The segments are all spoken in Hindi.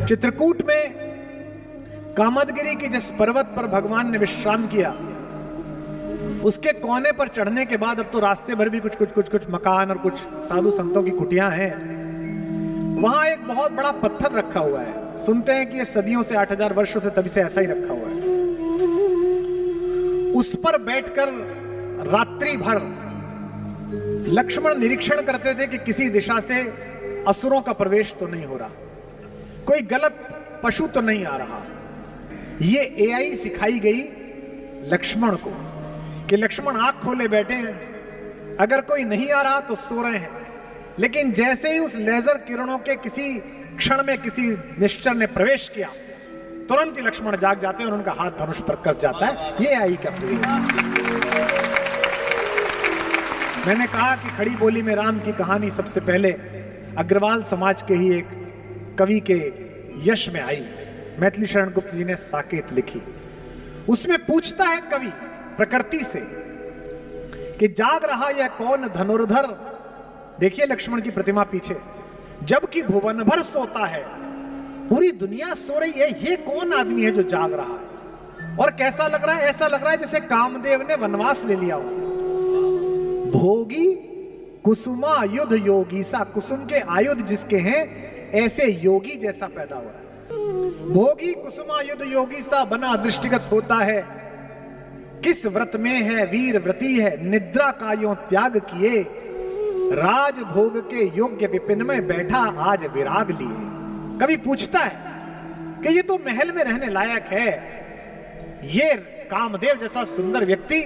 चित्रकूट में कामदगिरी के जिस पर्वत पर भगवान ने विश्राम किया, उसके कोने पर चढ़ने के बाद अब तो रास्ते भर भी कुछ मकान और कुछ साधु संतों की कुटियां हैं। वहां एक बहुत बड़ा पत्थर रखा हुआ है। सुनते हैं कि ये सदियों से 8000 वर्षों से तभी से ऐसा ही रखा हुआ है। उस पर बैठकर रात्रि भर लक्ष्मण निरीक्षण करते थे कि किसी दिशा से असुरों का प्रवेश तो नहीं हो रहा, कोई गलत पशु तो नहीं आ रहा। ये एआई सिखाई गई लक्ष्मण को कि लक्ष्मण आंख खोले बैठे हैं, अगर कोई नहीं आ रहा तो सो रहे हैं। लेकिन जैसे ही उस लेजर किरणों के किसी क्षण में किसी निश्चर ने प्रवेश किया, तुरंत ही लक्ष्मण जाग जाते हैं और उनका हाथ धनुष पर कस जाता है। ये एआई का प्रयोग। मैंने कहा कि खड़ी बोली में राम की कहानी सबसे पहले अग्रवाल समाज के ही एक कवि के यश में आई। मैथिली शरण गुप्त जी ने साकेत लिखी। उसमें पूछता है कवि प्रकृति से कि जाग रहा यह कौन धनुर्धर। देखिए लक्ष्मण की प्रतिमा पीछे, जबकि भुवन भर सोता है, पूरी दुनिया सो रही है, ये कौन आदमी है जो जाग रहा है? और कैसा लग रहा है? ऐसा लग रहा है जैसे कामदेव ने वनवास ले लिया हो। भोगी कुसुमा युद्ध योगी सा, कुसुम के आयुध जिसके हैं ऐसे योगी जैसा पैदा हो रहा है। भोगी कुसुमा युद्ध योगी सा बना दृष्टिगत होता है, किस व्रत में है वीर व्रती है, निद्रा का यो त्याग किए, राज भोग के योग्य विपिन में बैठा आज विराग लिए। कभी पूछता है कि ये तो महल में रहने लायक है, ये कामदेव जैसा सुंदर व्यक्ति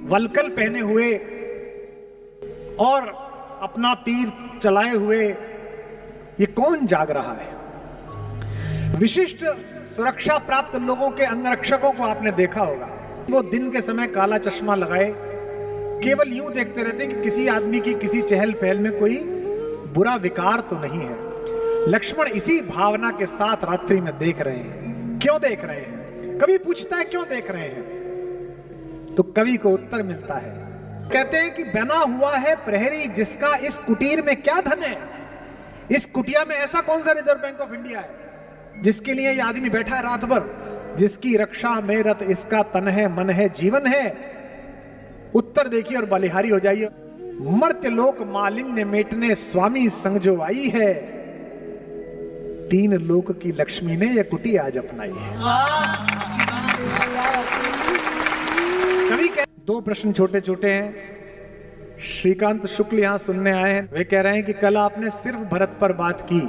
वलकल पहने हुए और अपना तीर चलाए हुए, ये कौन जाग रहा है? विशिष्ट सुरक्षा प्राप्त लोगों के अंगरक्षकों को आपने देखा होगा, वो दिन के समय काला चश्मा लगाए केवल यूं देखते रहते हैं कि किसी आदमी की किसी चहल पहल में कोई बुरा विकार तो नहीं है। लक्ष्मण इसी भावना के साथ रात्रि में देख रहे हैं। क्यों देख रहे हैं? कवि पूछता है क्यों देख रहे हैं, तो कवि को उत्तर मिलता है। कहते हैं कि बना हुआ है प्रहरी जिसका इस कुटीर में क्या धन है। इस कुटिया में ऐसा कौन सा रिजर्व बैंक ऑफ इंडिया है जिसके लिए यह आदमी बैठा है रात भर? जिसकी रक्षा में रत इसका तन है, मन है, जीवन है। उत्तर देखिए और बलिहारी हो जाइए। मर्त्य लोक मालिन्य मेटने स्वामी संग जो आई है, तीन लोक की लक्ष्मी ने यह कुटी आज अपनाई है। कवि दो प्रश्न छोटे छोटे हैं। श्रीकांत शुक्ल यहां सुनने आए हैं। वे कह रहे हैं कि कल आपने सिर्फ भरत पर बात की,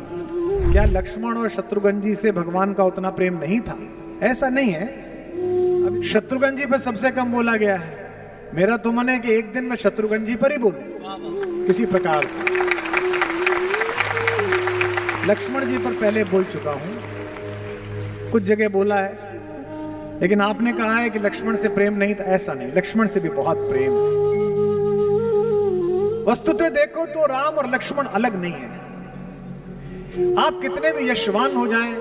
क्या लक्ष्मण और शत्रुघ्न जी से भगवान का उतना प्रेम नहीं था? ऐसा नहीं है। अब शत्रुघ्न जी पर सबसे कम बोला गया है। मेरा तो मन है कि एक दिन मैं शत्रुघ्न जी पर ही बोलूं किसी प्रकार से। लक्ष्मण जी पर पहले बोल चुका हूं, कुछ जगह बोला है, लेकिन आपने कहा है कि लक्ष्मण से प्रेम नहीं था। ऐसा नहीं, लक्ष्मण से भी बहुत प्रेम है। वस्तुतः देखो तो राम और लक्ष्मण अलग नहीं है। आप कितने भी यशवान हो जाएं,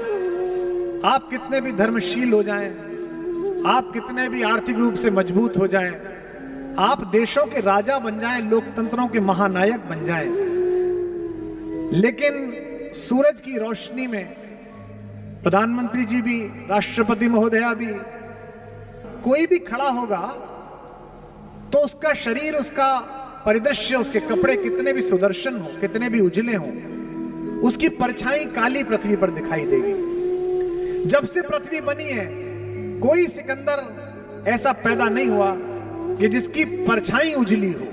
आप कितने भी धर्मशील हो जाएं, आप कितने भी आर्थिक रूप से मजबूत हो जाएं, आप देशों के राजा बन जाएं, लोकतंत्रों के महानायक बन जाएं, लेकिन सूरज की रोशनी में प्रधानमंत्री जी भी, राष्ट्रपति महोदया भी, कोई भी खड़ा होगा तो उसका शरीर, उसका परिदृश्य, उसके कपड़े कितने भी सुदर्शन हो, कितने भी उजले हो, उसकी परछाई काली पृथ्वी पर दिखाई देगी। जब से पृथ्वी बनी है कोई सिकंदर ऐसा पैदा नहीं हुआ कि जिसकी परछाई उजली हो।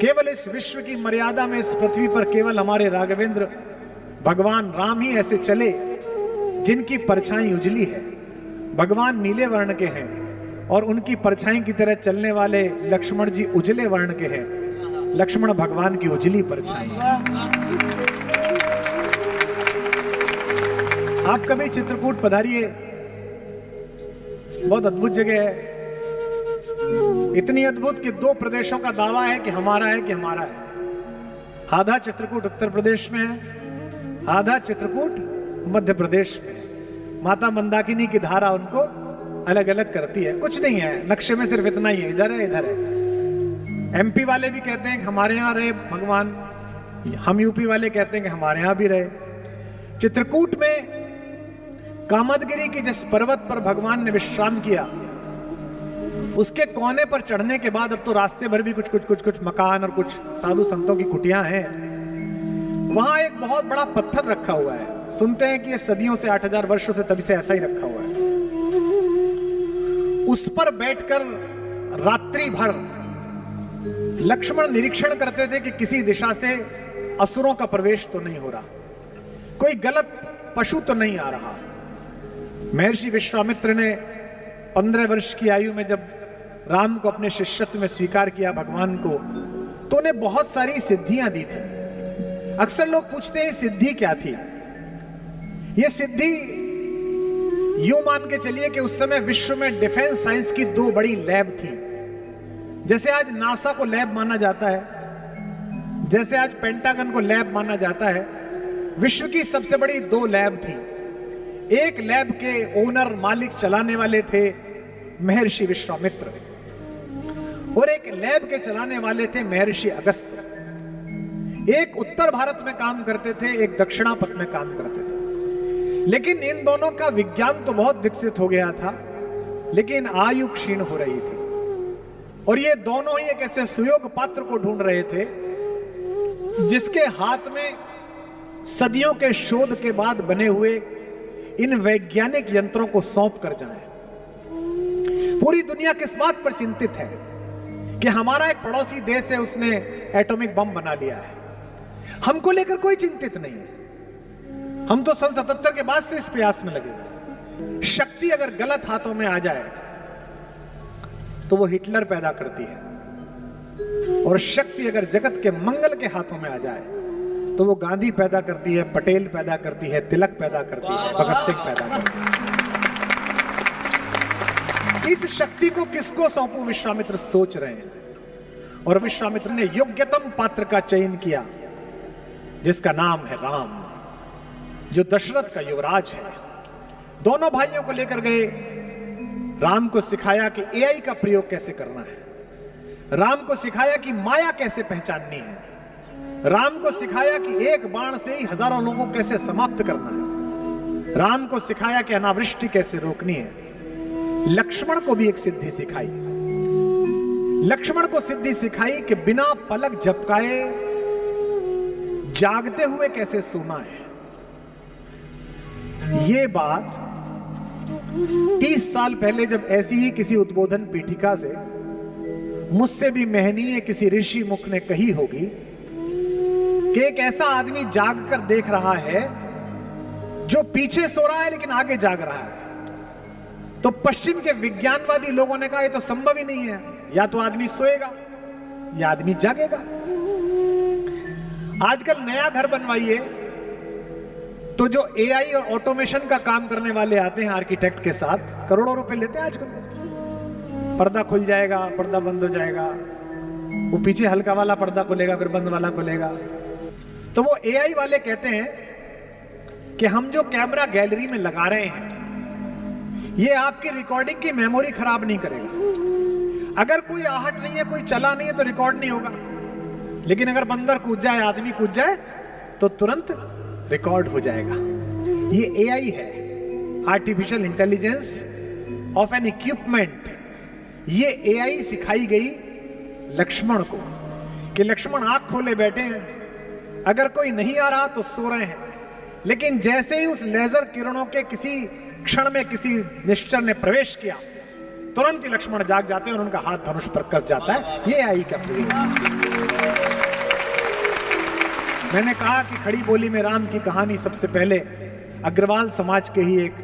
केवल इस विश्व की मर्यादा में इस पृथ्वी पर केवल हमारे राघवेंद्र भगवान राम ही ऐसे चले जिनकी परछाई उजली है। भगवान नीले वर्ण के हैं और उनकी परछाई की तरह चलने वाले लक्ष्मण जी उजले वर्ण के हैं। लक्ष्मण भगवान की उजली परछाई। आप कभी चित्रकूट पधारिए, बहुत अद्भुत जगह है। इतनी अद्भुत कि दो प्रदेशों का दावा है कि हमारा है, कि हमारा है। आधा चित्रकूट उत्तर प्रदेश में है, आधा चित्रकूट मध्य प्रदेश में। माता मंदाकिनी की धारा उनको अलग अलग करती है। कुछ नहीं है, नक्शे में सिर्फ इतना ही है, इधर है इधर है। एमपी वाले भी कहते हैं कि हमारे यहाँ रहे भगवान, हम यूपी वाले कहते हैं कि हमारे यहाँ भी रहे। चित्रकूट में कामदगिरी के जिस पर्वत पर भगवान ने विश्राम किया, उसके कोने पर चढ़ने के बाद अब तो रास्ते भर भी कुछ मकान और कुछ साधु संतों की कुटियां हैं। वहां एक बहुत बड़ा पत्थर रखा हुआ है। सुनते हैं कि ये सदियों से 8000 वर्षों से तभी से ऐसा ही रखा हुआ है। उस पर बैठकर रात्रि भर लक्ष्मण निरीक्षण करते थे कि किसी दिशा से असुरों का प्रवेश तो नहीं हो रहा, कोई गलत पशु तो नहीं आ रहा। महर्षि विश्वामित्र ने 15 वर्ष की आयु में जब राम को अपने शिष्यत्व में स्वीकार किया भगवान को, तो उन्हें बहुत सारी सिद्धियां दी थी। अक्सर लोग पूछते हैं सिद्धि क्या थी। यह सिद्धि यूं मान के चलिए कि उस समय विश्व में डिफेंस साइंस की 2 बड़ी लैब थी। जैसे आज नासा को लैब माना जाता है, जैसे आज पेंटागन को लैब माना जाता है, विश्व की सबसे बड़ी 2 लैब थी। एक लैब के ओनर मालिक चलाने वाले थे महर्षि विश्वामित्र, और एक लैब के चलाने वाले थे महर्षि अगस्त्य। एक उत्तर भारत में काम करते थे, एक दक्षिणापथ में काम करते थे। लेकिन इन दोनों का विज्ञान तो बहुत विकसित हो गया था, लेकिन आयु क्षीण हो रही थी। और ये दोनों ही एक ऐसे सुयोग पात्र को ढूंढ रहे थे जिसके हाथ में सदियों के शोध के बाद बने हुए इन वैज्ञानिक यंत्रों को सौंप कर जाएं। पूरी दुनिया किस बात पर चिंतित है कि हमारा एक पड़ोसी देश है, उसने एटॉमिक बम बना लिया है। हमको लेकर कोई चिंतित नहीं है। हम तो सन 77 के बाद से इस प्रयास में लगे। शक्ति अगर गलत हाथों में आ जाए तो वो हिटलर पैदा करती है, और शक्ति अगर जगत के मंगल के हाथों में आ जाए तो वो गांधी पैदा करती है, पटेल पैदा करती है, तिलक पैदा करती है, भगत सिंह पैदा करती है। इस शक्ति को किसको सौंपूं, विश्वामित्र सोच रहे हैं। और विश्वामित्र ने योग्यतम पात्र का चयन किया जिसका नाम है राम, जो दशरथ का युवराज है। दोनों भाइयों को लेकर गए, राम को सिखाया कि एआई का प्रयोग कैसे करना है, राम को सिखाया कि माया कैसे पहचाननी है, राम को सिखाया कि एक बाण से ही हजारों लोगों को कैसे समाप्त करना है, राम को सिखाया कि अनावृष्टि कैसे रोकनी है। लक्ष्मण को भी एक सिद्धि सिखाई। लक्ष्मण को सिद्धि सिखाई कि बिना पलक झपकाए जागते हुए कैसे सोना है। ये बात 30 साल पहले जब ऐसी ही किसी उद्बोधन पीठिका से मुझसे भी महनीय किसी ऋषि मुख ने कही होगी कि एक ऐसा आदमी जाग कर देख रहा है जो पीछे सो रहा है लेकिन आगे जाग रहा है। तो पश्चिम के विज्ञानवादी लोगों ने कहा यह तो संभव ही नहीं है, या तो आदमी सोएगा या आदमी जागेगा। आजकल नया घर बनवाइए तो जो एआई और ऑटोमेशन का काम करने वाले आते हैं आर्किटेक्ट के साथ, करोड़ों रुपए लेते हैं आजकल। पर्दा खुल जाएगा, पर्दा बंद हो जाएगा, वो पीछे हल्का वाला पर्दा खुलेगा फिर बंद वाला खुलेगा। तो वो एआई वाले कहते हैं कि हम जो कैमरा गैलरी में लगा रहे हैं ये आपकी रिकॉर्डिंग की मेमोरी खराब नहीं करेगा। अगर कोई आहट नहीं है, कोई चला नहीं है तो रिकॉर्ड नहीं होगा, लेकिन अगर बंदर कूद जाए, आदमी कूद जाए तो तुरंत रिकॉर्ड हो जाएगा। ये एआई है, artificial intelligence of N equipment. ये एआई सिखाई गई लक्ष्मण को कि लक्ष्मण आंख खोले बैठे हैं, अगर कोई नहीं आ रहा तो सो रहे हैं, लेकिन जैसे ही उस लेजर किरणों के किसी क्षण में किसी निश्चर ने प्रवेश किया, तुरंत ही लक्ष्मण जाग जाते हैं और उनका हाथ धनुष पर कस जाता है। ये एआई का प्रयोग। मैंने कहा कि खड़ी बोली में राम की कहानी सबसे पहले अग्रवाल समाज के ही एक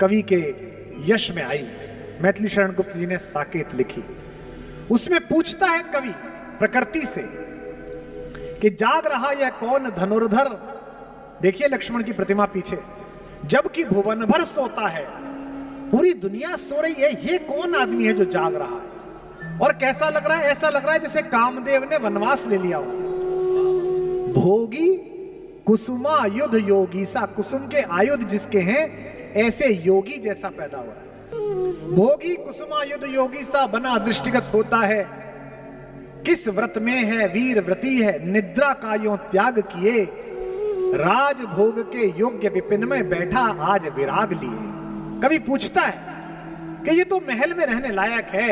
कवि के यश में आई। मैथिली शरण गुप्त जी ने साकेत लिखी। उसमें पूछता है कवि प्रकृति से कि जाग रहा यह कौन धनुर्धर। देखिए लक्ष्मण की प्रतिमा पीछे, जबकि भुवन भर सोता है, पूरी दुनिया सो रही है, ये कौन आदमी है जो जाग रहा है। और कैसा लग रहा है? ऐसा लग रहा है जैसे कामदेव ने वनवास ले लिया हो। भोगी कुसुमा युद्ध योगी सा, कुसुम के आयुध जिसके हैं ऐसे योगी जैसा पैदा हो रहा है। भोगी कुसुमा युद्ध योगी सा बना दृष्टिगत होता है, किस व्रत में है वीर व्रती है, निद्रा का यो त्याग किए, राजभोग के योग्य विपिन में बैठा आज विराग लिए। कवि पूछता है कि ये तो महल में रहने लायक है,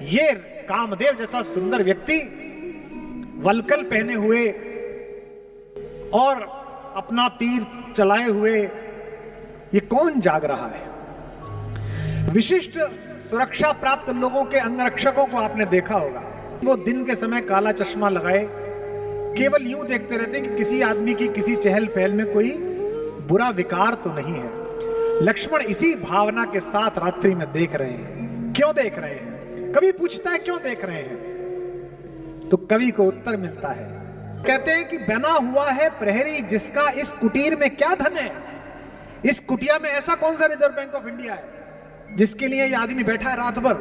ये कामदेव जैसा सुंदर व्यक्ति वलकल पहने हुए और अपना तीर चलाए हुए ये कौन जाग रहा है? विशिष्ट सुरक्षा प्राप्त लोगों के अंगरक्षकों को आपने देखा होगा, वो दिन के समय काला चश्मा लगाए केवल यूं देखते रहते हैं कि किसी आदमी की किसी चहल पहल में कोई बुरा विकार तो नहीं है। लक्ष्मण इसी भावना के साथ रात्रि में देख रहे हैं। क्यों देख रहे हैं? कवि पूछता है क्यों देख रहे हैं, तो कवि को उत्तर मिलता है। कहते हैं कि बना हुआ है प्रहरी जिसका इस कुटीर में क्या धन है। इस कुटिया में ऐसा कौन सा रिजर्व बैंक ऑफ इंडिया है जिसके लिए ये आदमी बैठा है रात भर,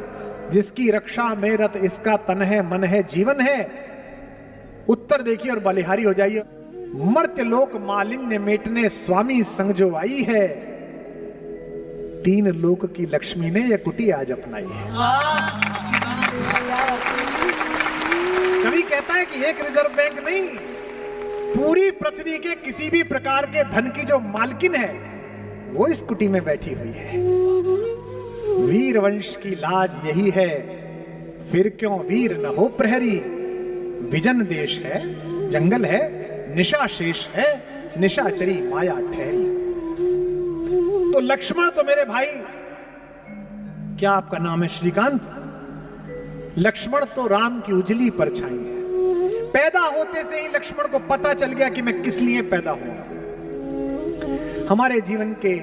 जिसकी रक्षा में रत इसका तन है, मन है, जीवन है। उत्तर देखिए और बलिहारी हो जाइए। मर्त्य लोक मालिन्य मेटने स्वामी संग जो आई है, तीन लोक की लक्ष्मी ने यह कुटी आज अपनाई है। कवि कहता है कि एक रिजर्व बैंक नहीं, पूरी पृथ्वी के किसी भी प्रकार के धन की जो मालकिन है वो इस कुटी में बैठी हुई है। वीर वंश की लाज यही है, फिर क्यों वीर न हो प्रहरी। विजन देश है, जंगल है, निशा शेष है, निशाचरी माया ठहरी। तो लक्ष्मण तो मेरे भाई, क्या आपका नाम है? श्रीकांत। लक्ष्मण तो राम की उजली परछाई है। पैदा होते से ही लक्ष्मण को पता चल गया कि मैं किस लिए पैदा हुआ। हमारे जीवन के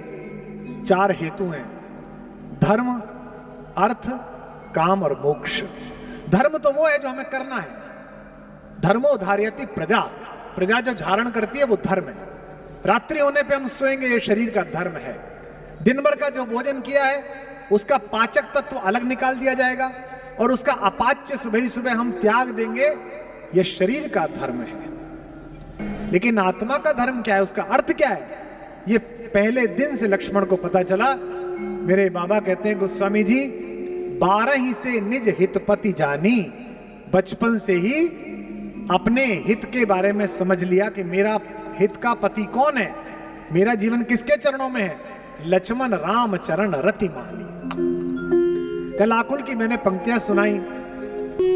चार हेतु हैं, धर्म, अर्थ, काम और मोक्ष। धर्म तो वो है जो हमें करना है। धर्मो धार्यति प्रजा, प्रजा जो धारण करती है वो धर्म है। रात्रि होने पे हम सोएंगे, ये शरीर का धर्म है। दिन भर का जो भोजन किया है उसका पाचक तत्व अलग निकाल दिया जाएगा और उसका अपाच्य सुबह ही सुबह हम त्याग देंगे, यह शरीर का धर्म है। लेकिन आत्मा का धर्म क्या है, उसका अर्थ क्या है, ये पहले दिन से लक्ष्मण को पता चला। मेरे बाबा कहते हैं गोस्वामी जी, 12 ही से निज हितपति जानी। बचपन से ही अपने हित के बारे में समझ लिया कि मेरा हित का पति कौन है, मेरा जीवन किसके चरणों में है। लक्ष्मण राम चरण रति मानी। कल आकुल की मैंने पंक्तियां सुनाई,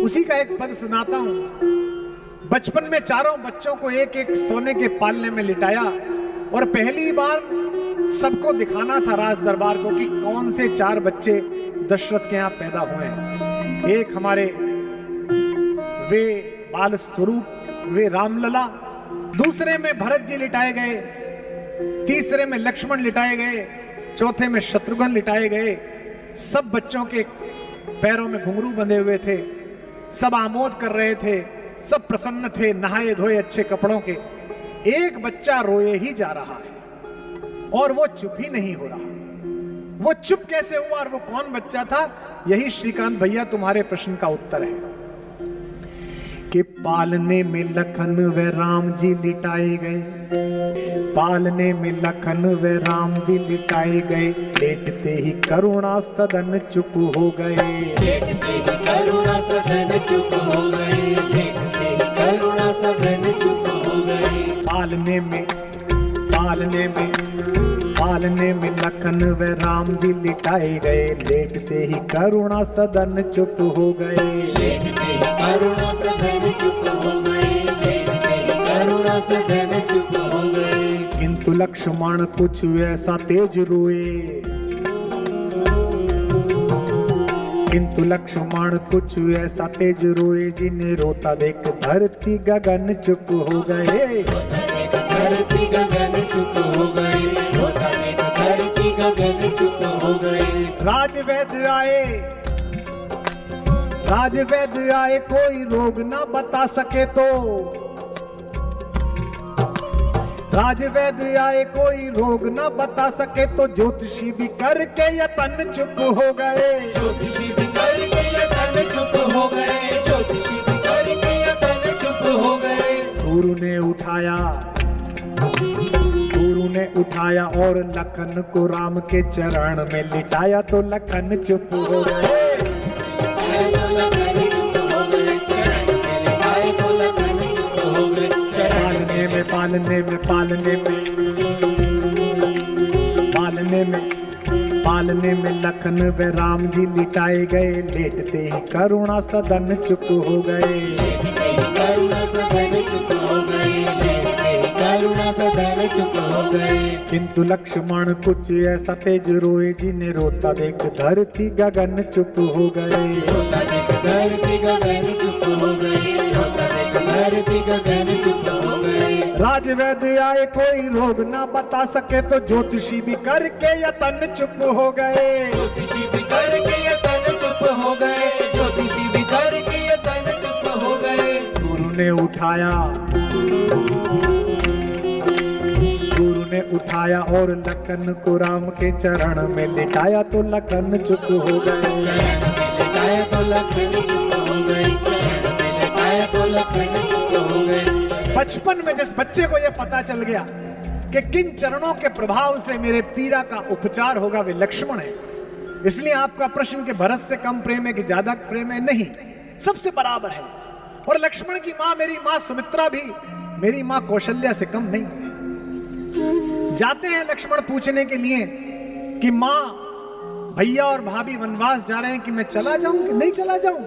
उसी का एक पद सुनाता हूं। बचपन में चारों बच्चों को एक एक सोने के पालने में लिटाया और पहली बार सबको दिखाना था राज दरबार को कि कौन से 4 बच्चे दशरथ के यहां पैदा हुए हैं। एक हमारे वे बाल स्वरूप, वे रामलला, दूसरे में भरत जी लिटाए गए, तीसरे में लक्ष्मण लिटाए गए, चौथे में शत्रुघ्न लिटाए गए। सब बच्चों के पैरों में घुंघरू बंधे हुए थे, सब आमोद कर रहे थे, सब प्रसन्न थे, नहाए धोए अच्छे कपड़ों के। एक बच्चा रोए ही जा रहा है और वो चुप ही नहीं हो रहा। वो चुप कैसे हुआ और वो कौन बच्चा था, यही श्रीकांत भैया तुम्हारे प्रश्न का उत्तर है। कि पालने में लखन व राम जी लिटाए गए, पालने में लखन व राम जी लिटाए गए, लेटते ही करुणा सदन चुप हो गए, लेटते ही करुणा सदन चुप हो गए, लेटते ही करुणा सदन चुप हो गए। पालने में लखन व राम जी लिटाए गए, लेटते ही करुणा सदन चुप हो गए, लेटते ही करुणा सदन चुप हो गए, लेटते ही करुणा सदन चुप हो गए। किंतु लक्ष्मण कुछ ऐसा तेज रोए, किंतु लक्ष्मण कुछ ऐसा तेज रोए, जिन्हें रोता देख धरती गगन चुप हो गए, धरती गगन चुप हो गए, रोता देख धरती गगन चुप हो गए। राजवैद्य आए कोई रोग ना बता सके तो, राजवैद्य आए कोई रोग ना बता सके तो, ज्योतिषी भी करके यतन चुप हो गए, ज्योतिषी भी करके यतन चुप हो गए, ज्योतिषी भी करके यतन चुप हो गए। गुरु ने उठाया और लखन को राम के चरण में लिटाया तो लखन चुप हो गए, पालने पालने में लखन व राम जी लिटाए गए। लेटते ही करुणा सदन चुप हो गए। लेटते ही करुणा सदन चुप हो गए। लेटते ही करुणा सदन चुप हो गए। किंतु लक्ष्मण कुछ ऐसा तेज रोए, जिन्हें रोता देख धरती गगन चुप हो गए। रोता देख धरती गगन चुप हो गई। रोता देख धरती गगन चुप हो गए। राजवैद्य आए कोई रोग ना बता सके, तो ज्योतिषी भी करके यतन चुप हो गए। ज्योतिषी भी करके यतन चुप हो गए। ज्योतिषी भी करके यतन चुप हो गए। गुरु ने उठाया और लखन को राम के चरण में लिटाया, तो लखन चुप हो गए। चरण में लिटाया तो लखन चुप हो गए। चरण में लिटाया तो लखन चुप हो गए। बचपन में जिस बच्चे को यह पता चल गया कि किन चरणों के प्रभाव से मेरे पीड़ा का उपचार होगा, वे लक्ष्मण है। इसलिए आपका प्रश्न कि भरत से कम प्रेम है कि ज्यादा प्रेम है, नहीं, सबसे बराबर है। और लक्ष्मण की मां मेरी मां सुमित्रा भी मेरी मां कौशल्या से कम नहीं है। जाते हैं लक्ष्मण पूछने के लिए कि मां, भैया और भाभी वनवास जा रहे हैं, कि मैं चला जाऊं कि नहीं चला जाऊं?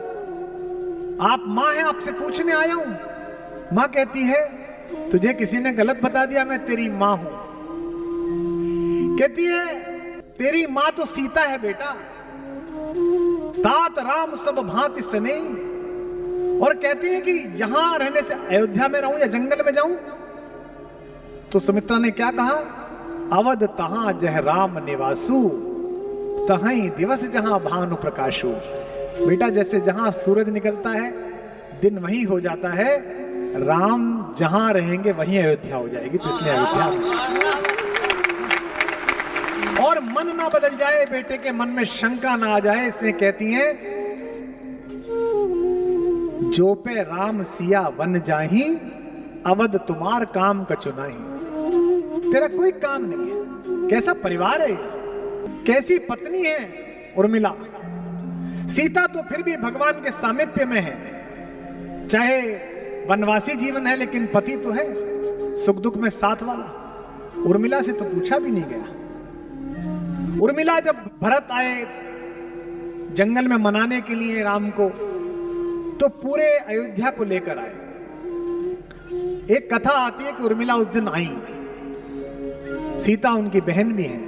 आप मां हैं, आपसे पूछने आया हूं। मां कहती है तुझे किसी ने गलत बता दिया, मैं तेरी मां हूं। कहती है तेरी मां तो सीता है बेटा, तात राम सब भांति सने। और कहती है कि यहां रहने से अयोध्या में रहूं या जंगल में जाऊं? तो सुमित्रा ने क्या कहा? अवध तहां जह राम निवासु, तहां दिवस जहां भानु प्रकाशु। बेटा जैसे जहां सूरज निकलता है दिन वहीं हो जाता है, राम जहां रहेंगे वहीं अयोध्या हो जाएगी, तो इसलिए अयोध्या में। और मन ना बदल जाए, बेटे के मन में शंका ना आ जाए, इसलिए कहती हैं जो पे राम सिया वन जाही, अवध तुम्हार काम कछु नहीं। तेरा कोई काम नहीं है। कैसा परिवार है, कैसी पत्नी है उर्मिला। सीता तो फिर भी भगवान के सामीप्य में है, चाहे वनवासी जीवन है लेकिन पति तो है, सुख दुख में साथ वाला। उर्मिला से तो पूछा भी नहीं गया। उर्मिला जब भरत आए जंगल में मनाने के लिए राम को, तो पूरे अयोध्या को लेकर आए। एक कथा आती है कि उर्मिला उस दिन आई। सीता उनकी बहन भी है,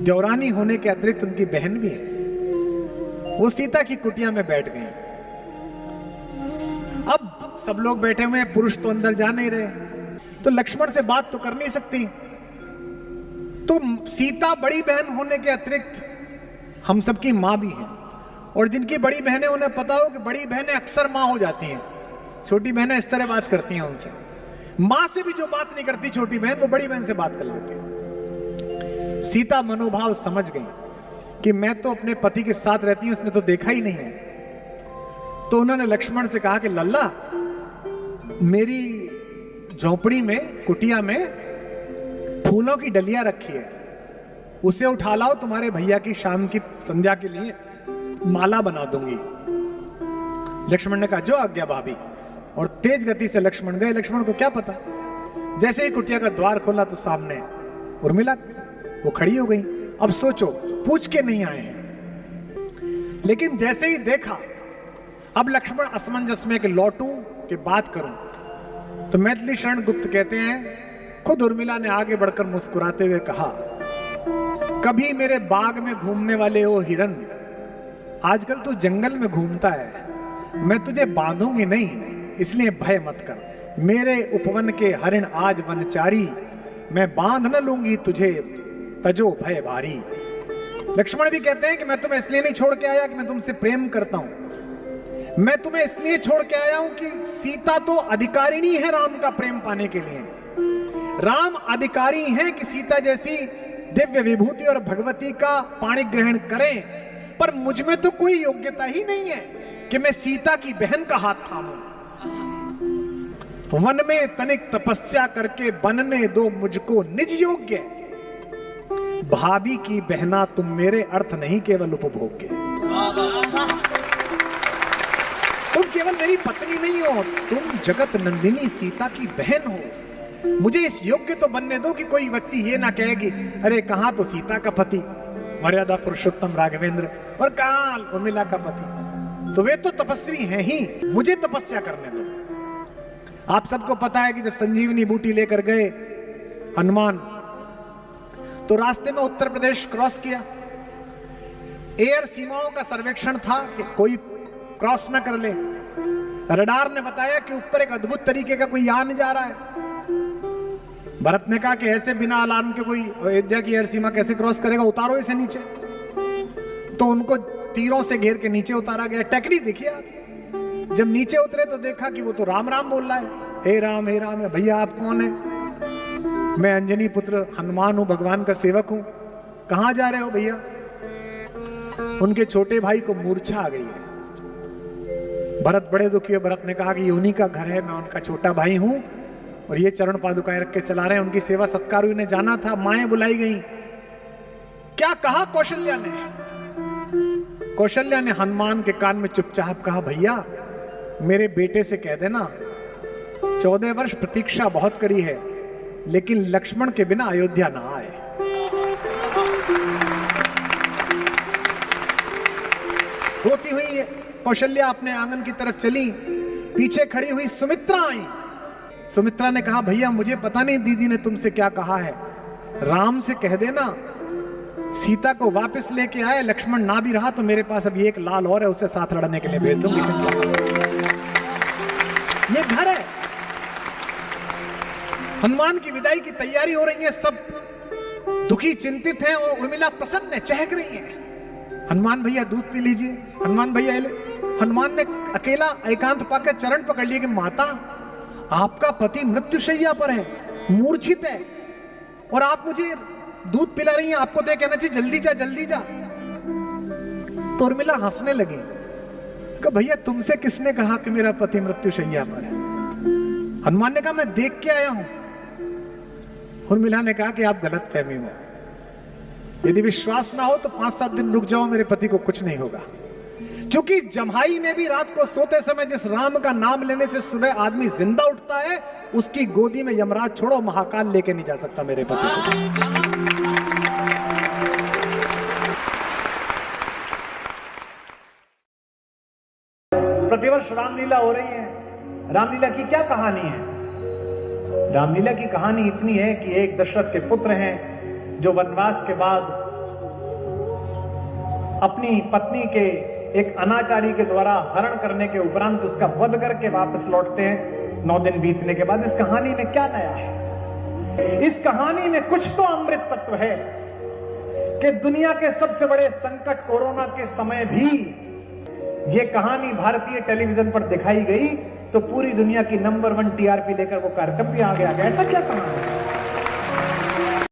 देवरानी होने के अतिरिक्त उनकी बहन भी है। वो सीता की कुटिया में बैठ गई। अब सब लोग बैठे हुए हैं, पुरुष तो अंदर जा नहीं रहे, तो लक्ष्मण से बात तो कर नहीं सकती। तो सीता बड़ी बहन होने के अतिरिक्त हम सबकी मां भी है, और जिनकी बड़ी बहनें उन्हें पता हो कि बड़ी बहनें अक्सर मां हो जाती हैं, छोटी बहनें इस तरह बात करती हैं उनसे। मां से भी जो बात नहीं करती छोटी बहन, वो बड़ी बहन से बात कर लेती है। सीता मनोभाव समझ गई कि मैं तो अपने पति के साथ रहती हूं, उसने तो देखा ही नहीं है। तो उन्होंने लक्ष्मण से कहा कि लल्ला, मेरी झोपड़ी में, कुटिया में फूलों की डलियां रखी है, उसे उठा लाओ, तुम्हारे भैया की शाम की संध्या के लिए माला बना दूंगी। लक्ष्मण ने कहा जो आज्ञा भाभी। और तेज गति से लक्ष्मण गए। लक्ष्मण को क्या पता, जैसे ही कुटिया का द्वार खोला तो सामने उर्मिला, वो खड़ी हो गई। अब सोचो, पूछ के नहीं आए हैं, लेकिन जैसे ही देखा, अब लक्ष्मण असमंजस में कि लौटूं कि बात करूं। तो मैथिली शरण गुप्त कहते हैं, खुद उर्मिला ने आगे बढ़कर मुस्कुराते हुए कहा, कभी मेरे बाग में घूमने वाले हो हिरन, आजकल तू जंगल में घूमता है, मैं तुझे बांधूंगी नहीं, इसलिए भय मत कर। मेरे उपवन के हरिण आज वनचारी, मैं बांध न लूंगी तुझे, तजो भय भारी। लक्ष्मण भी कहते हैं कि मैं तुम्हें इसलिए नहीं छोड़ के आया कि मैं तुमसे प्रेम करता हूं, मैं तुम्हें इसलिए छोड़ के आया हूं कि सीता तो अधिकारिणी है राम का प्रेम पाने के लिए। राम अधिकारी हैं कि सीता जैसी दिव्य विभूति और भगवती का पाणी ग्रहण करें, पर मुझ में तो कोई योग्यता ही नहीं है कि मैं सीता की बहन का हाथ थामूं। वन में तनिक तपस्या करके बनने दो मुझको निज योग्य, भाभी की बहना तुम मेरे अर्थ नहीं केवल उपभोग्य। तुम केवल मेरी पत्नी नहीं हो, तुम जगत नंदिनी सीता की बहन हो। मुझे इस योग्य तो बनने दो कि कोई व्यक्ति ये ना कहे कि अरे कहाँ तो सीता का पति मर्यादा पुरुषोत्तम राघवेंद्र और कहाँ उर्मिला का पति, तो वे तो तपस्वी हैं ही, मुझे तपस्या करने दो। आप सबको पता है कि जब संजीवनी बूटी लेकर गए हनुमान, तो रास्ते में उत्तर प्रदेश क्रॉस किया। एयर सीमाओं का सर्वेक्षण था कि कोई क्रॉस ना कर ले। रडार ने बताया कि ऊपर एक अद्भुत तरीके का कोई यान जा रहा है। भरत ने कहा कि ऐसे बिना अलार्म के कोई अयोध्या की एयर सीमा कैसे क्रॉस करेगा, उतारो इसे नीचे। तो उनको तीरों से घेर के नीचे उतारा गया। टेक्निक देखिए आप। जब नीचे उतरे तो देखा कि वो तो राम राम बोल रहा है, हे राम हे राम। भैया आप कौन है? मैं अंजनी पुत्र हनुमान हूं, भगवान का सेवक हूं। कहां जा रहे हो भैया? उनके छोटे भाई को मूर्छा आ गई है। भरत बड़े दुखी है। भरत ने कहा कि ये उन्हीं का घर है, मैं उनका छोटा भाई हूं और ये चरण पादुकाएं रख के चला रहे हैं। उनकी सेवा सत्कार उन्हें जाना था, माएं बुलाई गई। क्या कहा कौशल्या ने? कौशल्या ने हनुमान के कान में चुपचाप कहा, भैया मेरे बेटे से कह देना 14 वर्ष प्रतीक्षा बहुत करी है, लेकिन लक्ष्मण के बिना अयोध्या ना आए। रोती हुई कौशल्या अपने आंगन की तरफ चली। पीछे खड़ी हुई सुमित्रा आई। सुमित्रा ने कहा, भैया मुझे पता नहीं दीदी ने तुमसे क्या कहा है, राम से कह देना सीता को वापस लेके आए। लक्ष्मण ना भी रहा तो मेरे पास अभी एक लाल और है, उसे साथ लड़ने के लिए भेज दूंगी। ये घर है। हनुमान की विदाई की तैयारी हो रही है, सब दुखी चिंतित हैं और उर्मिला प्रसन्न है, चहक रही है। हनुमान भैया दूध पी लीजिए, हनुमान भैया ले। हनुमान ने अकेला एकांत पाकर चरण पकड़ लिए कि माता आपका पति मृत्युशैया पर है, मूर्छित है, और आप मुझे दूध पिला रही हैं, आपको तो कहना चाहिए जल्दी जा जल्दी जा। तो उर्मिला हंसने लगी कि भैया तुमसे किसने कहा कि मेरा पति मृत्युशैया पर है? हनुमान ने कहा मैं देख के आया हूं। उर्मिला ने कहा कि आप गलत फहमी में, यदि विश्वास ना हो तो 5-7 दिन रुक जाओ, मेरे पति को कुछ नहीं होगा। क्योंकि जम्हाई में भी रात को सोते समय जिस राम का नाम लेने से सुबह आदमी जिंदा उठता है, उसकी गोदी में यमराज छोड़ो महाकाल लेके नहीं जा सकता मेरे पति को। प्रतिवर्ष रामलीला हो रही है। रामलीला की क्या कहानी है? रामलीला की कहानी इतनी है कि एक दशरथ के पुत्र हैं जो वनवास के बाद अपनी पत्नी के एक अनाचारी के द्वारा हरण करने के उपरांत उसका वध करके वापस लौटते हैं 9 दिन बीतने के बाद। इस कहानी में क्या नया है? इस कहानी में कुछ तो अमृत तत्व है कि दुनिया के सबसे बड़े संकट कोरोना के समय भी ये कहानी भारतीय टेलीविजन पर दिखाई गई तो पूरी दुनिया की नंबर 1 टीआरपी लेकर वो कार्यक्रम भी आ गया। ऐसा क्या कहानी है?